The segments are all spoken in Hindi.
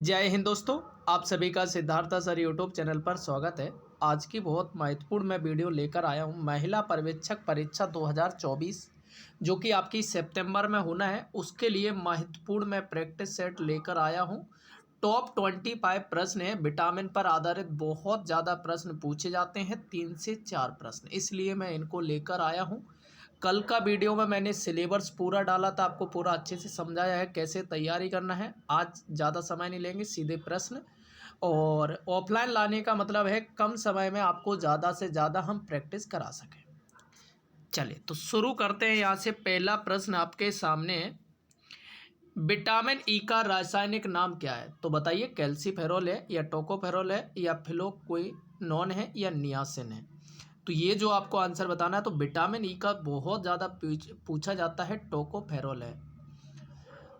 जय हिंद दोस्तों। आप सभी का सिद्धार्थ सर यूट्यूब चैनल पर स्वागत है। आज की बहुत महत्वपूर्ण मैं वीडियो लेकर आया हूं। महिला पर्यवेक्षक परीक्षा 2024 जो कि आपकी सितंबर में होना है, उसके लिए महत्वपूर्ण मैं प्रैक्टिस सेट लेकर आया हूं। टॉप 25 प्रश्न है, विटामिन पर आधारित बहुत ज़्यादा प्रश्न पूछे जाते हैं, 3 से 4 प्रश्न, इसलिए मैं इनको लेकर आया हूं। कल का वीडियो में मैंने सिलेबस पूरा डाला था, आपको पूरा अच्छे से समझाया है कैसे तैयारी करना है। आज ज़्यादा समय नहीं लेंगे, सीधे प्रश्न। और ऑफलाइन लाने का मतलब है कम समय में आपको ज़्यादा से ज़्यादा हम प्रैक्टिस करा सकें। चलिए तो शुरू करते हैं। यहाँ से पहला प्रश्न आपके सामने है, विटामिन ई का रासायनिक नाम क्या है? तो बताइए, कैल्सीफेरॉल है या टोकोफेरॉल है या फ्लोक्विनोन है या नियासिन है? तो ये जो आपको आंसर बताना है, तो विटामिन ई का बहुत ज़्यादा पूछा जाता है, टोकोफेरॉल है।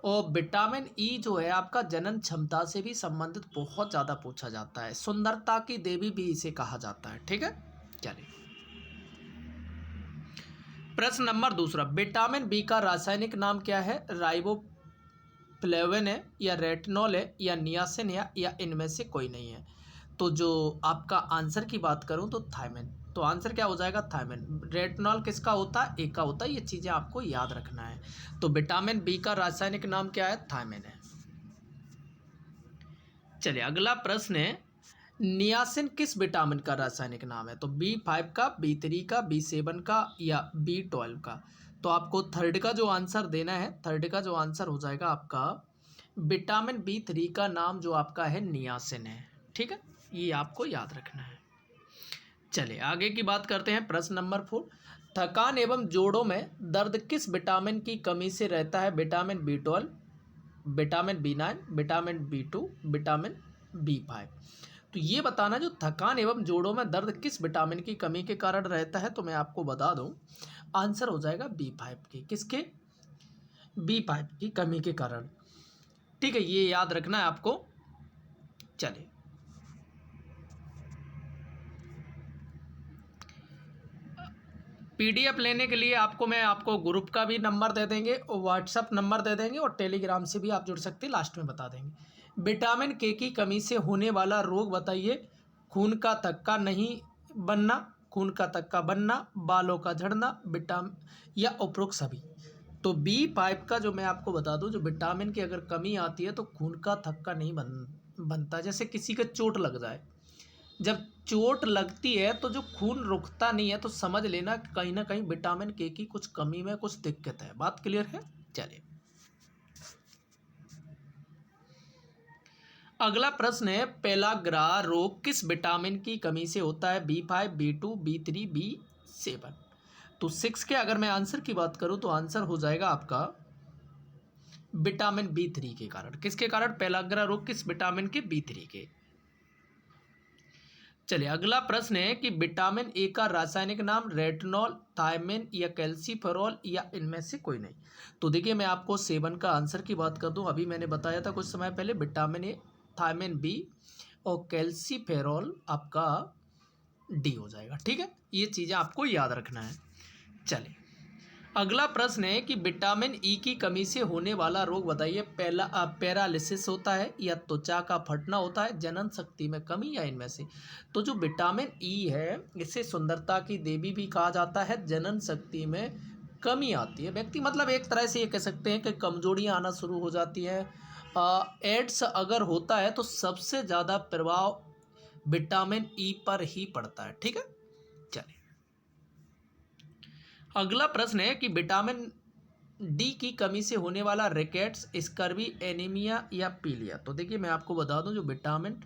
और विटामिन ई जो है आपका जनन क्षमता से भी संबंधित बहुत ज़्यादा पूछा जाता है, सुंदरता की देवी भी इसे कहा जाता है। ठीक है, चलिए प्रश्न नंबर दूसरा, विटामिन बी का रासायनिक नाम क्या है? राइबोफ्लेविन है या रेटिनॉल है या नियासिन है या इनमें से कोई नहीं है? तो जो आपका आंसर की बात करूं तो थायमिन। तो आंसर क्या हो जाएगा? थायमिन। रेटिनॉल किसका होता है? ए का होता है। ये चीज़ें आपको याद रखना है। तो विटामिन बी का रासायनिक नाम क्या है? थायमिन है। चलिए अगला प्रश्न है, नियासिन किस विटामिन का रासायनिक नाम है? तो B5 का, B3 का, B7 का या B12 का? तो आपको थर्ड का जो आंसर देना है, थर्ड का जो आंसर हो जाएगा आपका विटामिन B3 का नाम जो आपका है नियासिन है। ठीक है, ये आपको याद रखना है। चलिए आगे की बात करते हैं। प्रश्न नंबर 4, थकान एवं जोड़ों में दर्द किस विटामिन की कमी से रहता है? Vitamin B12, vitamin B9, vitamin B2, vitamin B5? तो ये बताना, जो थकान एवं जोड़ों में दर्द किस विटामिन की कमी के कारण रहता है, तो मैं आपको बता दूं, आंसर हो जाएगा B5 की। किसके? B5 की कमी के कारण। ठीक है, ये याद रखना है आपको। चलिए पीडीएफ लेने के लिए आपको ग्रुप का भी नंबर दे देंगे और व्हाट्सअप नंबर दे देंगे और टेलीग्राम से भी आप जुड़ सकते हैं, लास्ट में बता देंगे। विटामिन के की कमी से होने वाला रोग बताइए। खून का थक्का नहीं बनना, खून का थक्का बनना, बालों का झड़ना, विटामिन या उपरोक्त सभी? तो B5 का जो मैं आपको बता दूं, जो विटामिन की अगर कमी आती है तो खून का थक्का नहीं बनता। जैसे किसी का चोट लग जाए, जब चोट लगती है तो जो खून रुकता नहीं है, तो समझ लेना कि कहीं ना कहीं विटामिन के की कुछ कमी में कुछ दिक्कत है। बात क्लियर है? चलिए अगला प्रश्न है, पेलाग्रा रोग किस विटामिन की कमी से होता है? B5, B2, B3, B7? तो 6 के अगर मैं आंसर की बात करूं तो आंसर हो जाएगा आपका विटामिन B3 के कारण। किसके कारण? पेलाग्रा रोग किस विटामिन के? B3 के। चलिए अगला प्रश्न है कि विटामिन ए का रासायनिक नाम रेटिनॉल, थायमिन या कैल्सीफेरॉल या इनमें से कोई नहीं? तो देखिए मैं आपको 7 का आंसर की बात कर दूं, अभी मैंने बताया था कुछ समय पहले, विटामिन ए, थायमिन बी और कैल्सीफेरॉल आपका डी हो जाएगा। ठीक है, ये चीज़ें आपको याद रखना है। चलिए अगला प्रश्न है कि विटामिन ई की कमी से होने वाला रोग बताइए। पहला पैरालिसिस होता है या त्वचा का फटना होता है, जनन शक्ति में कमी या इनमें से? तो जो विटामिन ई है, इसे सुंदरता की देवी भी कहा जाता है। जनन शक्ति में कमी आती है व्यक्ति, मतलब एक तरह से ये कह सकते हैं कि कमजोरियाँ आना शुरू हो जाती है। एड्स अगर होता है तो सबसे ज़्यादा प्रभाव विटामिन ई पर ही पड़ता है। ठीक है, चलिए अगला प्रश्न है कि विटामिन डी की कमी से होने वाला रिकेट्स, स्कर्वी, एनीमिया या पीलिया? तो देखिए मैं आपको बता दूं, जो विटामिन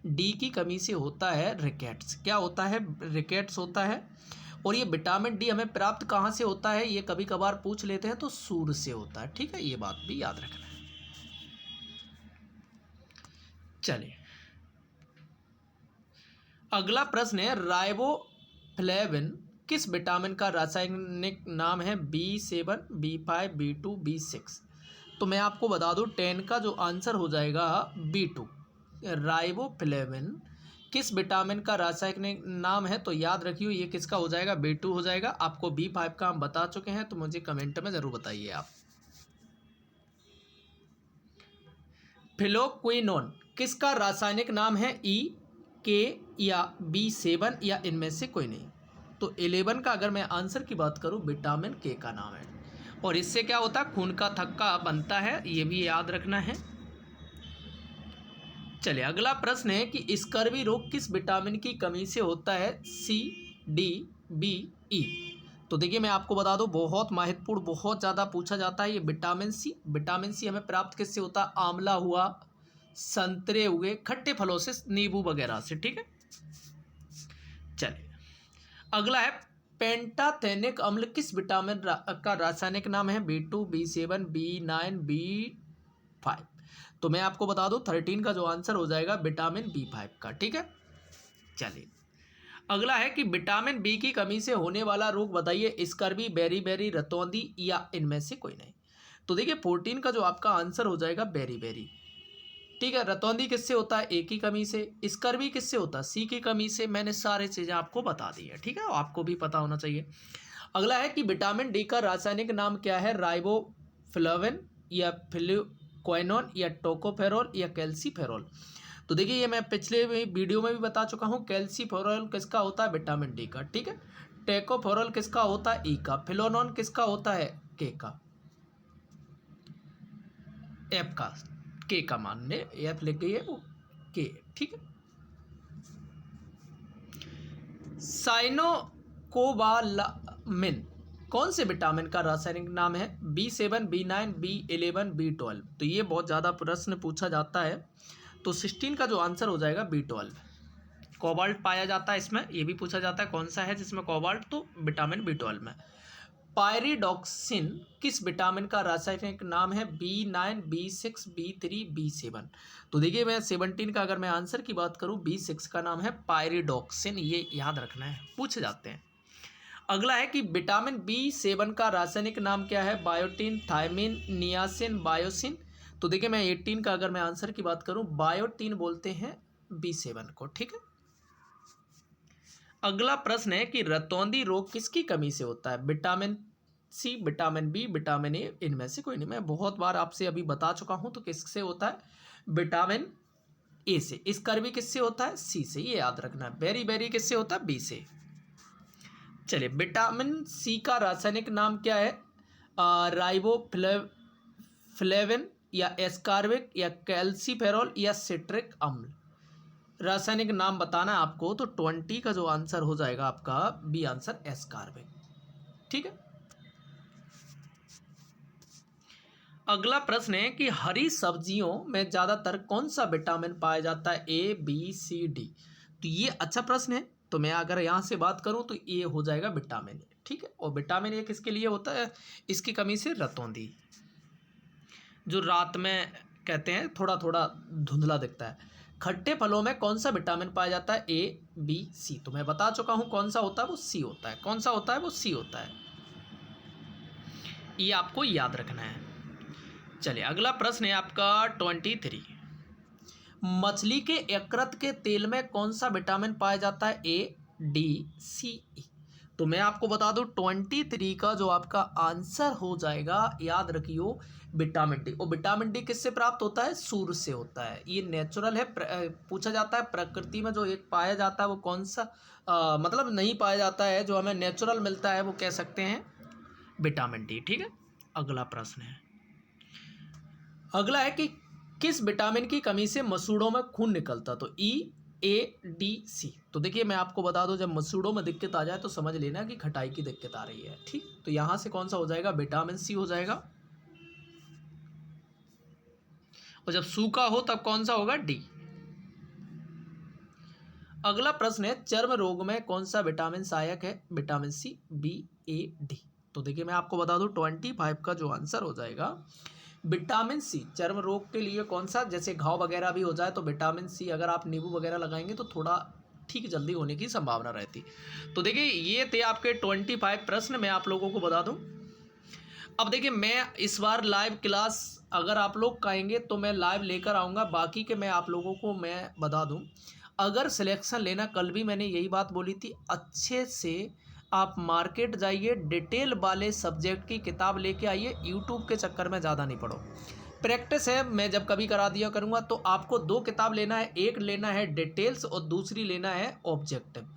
डी की कमी से होता है रिकेट्स। क्या होता है? रिकेट्स होता है। और ये विटामिन डी हमें प्राप्त कहाँ से होता है? ये कभी कभार पूछ लेते हैं, तो सूर्य से होता है। ठीक है, ये बात भी याद रखना है। चलिए अगला प्रश्न है, राइबोफ्लेविन किस विटामिन का रासायनिक नाम है? B7, B5, B2, B6? तो मैं आपको बता दूं, 10 का जो आंसर हो जाएगा B2। राइबोफ्लेविन किस विटामिन का रासायनिक नाम है? तो याद रखिए ये किसका हो जाएगा? B2 हो जाएगा। आपको B5 का हम बता चुके हैं, तो मुझे कमेंट में ज़रूर बताइए आप। फ्लोक्विनोन किसका रासायनिक नाम है? ई, के या B7 या इनमें से कोई नहीं। तो 11 का अगर मैं आंसर की बात करूं, विटामिन के का नाम है। और इससे क्या होता है? खून का थक्का बनता है, ये भी याद रखना है। चलिए अगला प्रश्न है कि स्कर्वी रोग किस विटामिन की कमी से होता है? C, D, B, E। तो देखिए मैं आपको बता दूं, बहुत महत्वपूर्ण, बहुत ज़्यादा पूछा जाता है ये विटामिन सी। विटामिन सी हमें प्राप्त किससे होता है? आंवला हुआ, संतरे हुए, खट्टे फलों से, नींबू वगैरह से। ठीक है, चलिए अगला है पेंटाथेनिक अम्ल किस विटामिन का रासायनिक नाम है? B2, B7, B9, B5। तो मैं आपको बता दूं 13 का जो आंसर हो जाएगा विटामिन B5 का। ठीक है, चलिए अगला है कि विटामिन बी की कमी से होने वाला रोग बताइए। स्कर्वी, बेरी, रतौंधी या इनमें से कोई नहीं। तो देखिए 14 का जो आपका आंसर हो जाएगा बेरी। ठीक है, रतौंधी किससे होता है? ए की कमी से। स्कर्वी किससे होता है? सी की कमी से। मैंने सारी चीज़ें आपको बता दी है। ठीक है, आपको भी पता होना चाहिए। अगला है कि विटामिन डी का रासायनिक नाम क्या है? राइबोफ्लाविन या फ्लुकोइनोन या टोकोफेरोल या कैल्सीफेरोल। तो देखिए ये मैं पिछले वीडियो में भी बता चुका हूँ। कैल्सीफेरोल किसका होता है? विटामिन डी का। ठीक है, टेकोफेरोल किसका होता है? ई का। फिलोनोन किसका होता है? के का। एफ का, के का मान ले, एफ लिख गई है वो के। ठीक है, साइनोकोबालामिन कौन से विटामिन का रासायनिक नाम है? B7, B9, B11, B12। तो ये बहुत ज़्यादा प्रश्न पूछा जाता है। तो 16 का जो आंसर हो जाएगा B12। कोबाल्ट पाया जाता है इसमें, ये भी पूछा जाता है कौन सा है जिसमें कोबाल्ट? तो विटामिन B12 में। पायरिडॉक्सिन किस विटामिन का रासायनिक नाम है? B9, B6, B3, B7। तो देखिए मैं 17 का अगर मैं आंसर की बात करूं, B6 का नाम है पायरिडॉक्सिन। ये याद रखना है, पूछ जाते हैं। अगला है कि विटामिन B7 का रासायनिक नाम क्या है? बायोटिन, थायमिन, नियासिन, बायोसिन। तो देखिए मैं 18 का अगर मैं आंसर की बात करूं, बायोटिन बोलते हैं B7 को। ठीक है, अगला प्रश्न है कि रतौंधी रोग किसकी कमी से होता है? Vitamin C, vitamin B, vitamin A, इनमें से कोई नहीं। मैं बहुत बार आपसे अभी बता चुका हूं। तो किससे होता है? विटामिन ए से। स्कर्वी किससे होता है? सी से, ये याद रखना है। बेरी किससे होता है? बी से। चलिए विटामिन सी का रासायनिक नाम क्या है? राइबोफ्लेविन या एस्कार्बिक या कैल्सीफेरोल या सिट्रिक अम्ल। रासायनिक नाम बताना है आपको। तो 20 का जो आंसर हो जाएगा आपका बी आंसर, एस्कार्बिक। ठीक है, अगला प्रश्न है कि हरी सब्जियों में ज्यादातर कौन सा विटामिन पाया जाता है? ए, बी, सी, डी। तो ये अच्छा प्रश्न है। तो मैं अगर यहाँ से बात करूँ तो ये हो जाएगा विटामिन ए। ठीक है, और विटामिन ए किसके लिए होता है? इसकी कमी से रतौंधी, जो रात में कहते हैं थोड़ा थोड़ा धुंधला दिखता है। खट्टे फलों में कौन सा विटामिन पाया जाता है? ए, बी, सी। तो मैं बता चुका हूँ कौन सा होता है, वो सी होता है। कौन सा होता है? वो सी होता है। ये आपको याद रखना है। चलिए अगला प्रश्न है आपका 23। मछली के यकृत के तेल में कौन सा विटामिन पाया जाता है? ए, डी, सी, ई। तो मैं आपको बता दूं 23 का जो आपका आंसर हो जाएगा, याद रखियो, विटामिन डी। और विटामिन डी किससे प्राप्त होता है? सूर्य से होता है। ये नेचुरल है। पूछा जाता है प्रकृति में जो एक पाया जाता है वो कौन सा, मतलब नहीं पाया जाता है, जो हमें नेचुरल मिलता है, वो कह सकते हैं विटामिन डी। ठीक है, अगला प्रश्न है। अगला है कि किस विटामिन की कमी से मसूड़ों में खून निकलता? तो ई, ए, डी, सी। तो देखिए मैं आपको बता दूं, जब मसूड़ों में दिक्कत आ जाए तो समझ लेना कि खटाई की दिक्कत आ रही है। ठीक, तो यहां से कौन सा हो जाएगा? विटामिन सी हो जाएगा। और जब सूखा हो तब कौन सा होगा? डी। अगला प्रश्न है चर्म रोग में कौन सा विटामिन सहायक है? विटामिन सी, बी, ए, डी। तो देखिए मैं आपको बता दूं 25 का जो आंसर हो जाएगा विटामिन सी। चर्म रोग के लिए कौन सा? जैसे घाव वगैरह भी हो जाए तो विटामिन सी अगर आप नींबू वगैरह लगाएंगे तो थोड़ा ठीक जल्दी होने की संभावना रहती। तो देखिए ये थे आपके 25 प्रश्न। मैं आप लोगों को बता दूं, अब देखिए मैं इस बार लाइव क्लास अगर आप लोग कहेंगे तो मैं लाइव लेकर आऊँगा। बाकी के मैं आप लोगों को मैं बता दूँ, अगर सिलेक्शन लेना, कल भी मैंने यही बात बोली थी, अच्छे से आप मार्केट जाइए, डिटेल वाले सब्जेक्ट की किताब लेके आइए। यूट्यूब के चक्कर में ज़्यादा नहीं पढ़ो। प्रैक्टिस है, मैं जब कभी करा दिया करूँगा। तो आपको 2 किताब लेना है, एक लेना है डिटेल्स और दूसरी लेना है ऑब्जेक्टिव।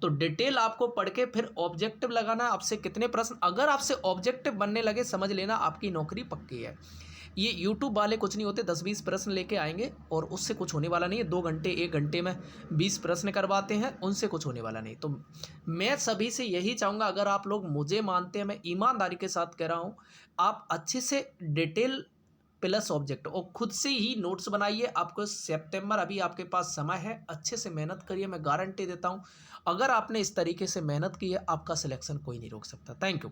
तो डिटेल आपको पढ़ के फिर ऑब्जेक्टिव लगाना है। आपसे कितने प्रश्न, अगर आपसे ऑब्जेक्टिव बनने लगे समझ लेना आपकी नौकरी पक्की है। ये यूट्यूब वाले कुछ नहीं होते, 10-20 प्रश्न लेके आएंगे और उससे कुछ होने वाला नहीं है। 2 घंटे 1 घंटे में 20 प्रश्न करवाते हैं, उनसे कुछ होने वाला नहीं। तो मैं सभी से यही चाहूँगा, अगर आप लोग मुझे मानते हैं, मैं ईमानदारी के साथ कह रहा हूँ, आप अच्छे से डिटेल प्लस ऑब्जेक्ट और खुद से ही नोट्स बनाइए। आपको सितंबर अभी आपके पास समय है, अच्छे से मेहनत करिए। मैं गारंटी देता हूँ, अगर आपने इस तरीके से मेहनत की है, आपका सिलेक्शन कोई नहीं रोक सकता। Thank you.